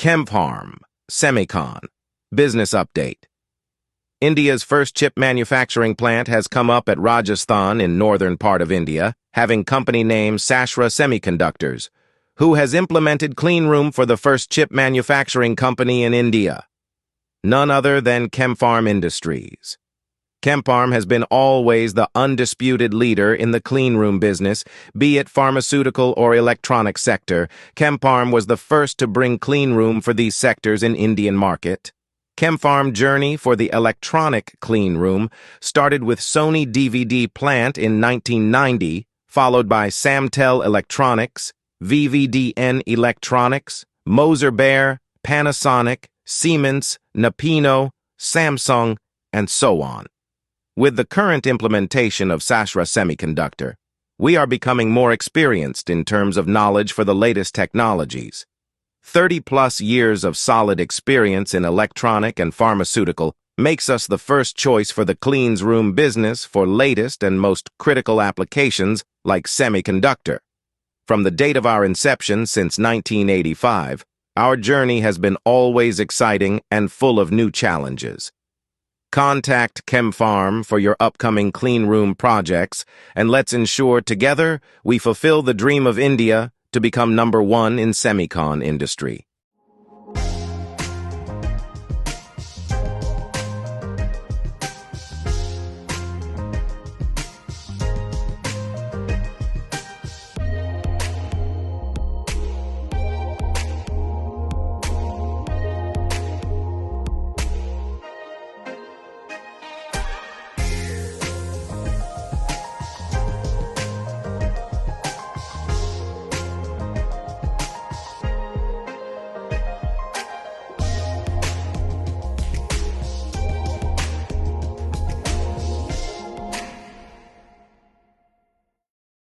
Chempharm Semicon Business Update. India's first chip manufacturing plant has come up at Rajasthan in northern part of India, having company name Sahasra Semiconductors, who has implemented Cleanroom for the first chip manufacturing company in India. None other than Chempharm Industries. Chempharm has been always the undisputed leader in the cleanroom business, be it pharmaceutical or electronic sector. Chempharm was the first to bring cleanroom for these sectors in Indian market. Chempharm journey for the electronic cleanroom started with Sony DVD plant in 1990, followed by Samtel Electronics, VVDN Electronics, Moser, Panasonic, Siemens, Napino, Samsung, and so on. With the current implementation of Sahasra Semiconductor, we are becoming more experienced in terms of knowledge for the latest technologies. 30-plus years of solid experience in electronic and pharmaceutical makes us the first choice for the cleanroom business for latest and most critical applications like semiconductor. From the date of our inception since 1985, our journey has been always exciting and full of new challenges. Contact Chempharm for your upcoming cleanroom projects, and let's ensure together we fulfill the dream of India to become #1 in semicon industry.